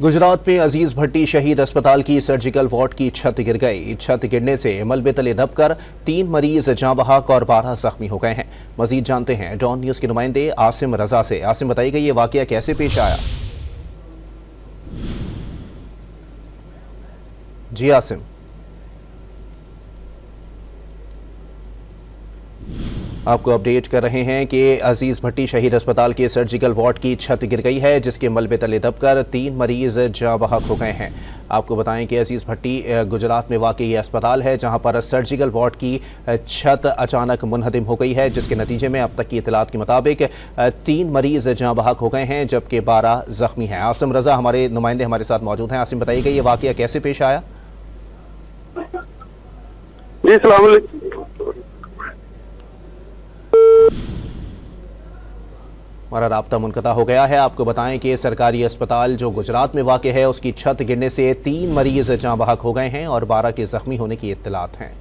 गुजरात में अजीज भट्टी शहीद अस्पताल की सर्जिकल वार्ड की छत गिर गई। छत गिरने से मलबे तले दबकर 3 मरीज जाँ बहक और 12 जख्मी हो गए हैं। मजीद जानते हैं डॉन न्यूज के नुमाइंदे आसिम रजा से। आसिम, बताइएगा ये वाकया कैसे पेश आया? जी आसिम। आपको अपडेट कर रहे हैं कि अजीज भट्टी शहीद अस्पताल के सर्जिकल वार्ड की छत गिर गई है, जिसके मलबे तले दबकर 3 मरीज जाँ बहक हो गए हैं। आपको बताएं कि अजीज भट्टी गुजरात में वाक़ई ये अस्पताल है जहां पर सर्जिकल वार्ड की छत अचानक मुनहदिम हो गई है, जिसके नतीजे में अब तक की इतलात के मुताबिक 3 मरीज जाँ बहक हो गए हैं जबकि 12 जख्मी हैं। आसिम रजा हमारे नुमाइंदे हमारे साथ मौजूद हैं। आसिम, बताइएगा ये वाक़या कैसे पेश आया? जी सलाम अलैकुम। हमारा राब्ता मुनक़ता हो गया है। आपको बताएं कि सरकारी अस्पताल जो गुजरात में वाक़ है उसकी छत गिरने से 3 मरीज जाँ बहक हो गए हैं और 12 के जख्मी होने की इत्तलात हैं।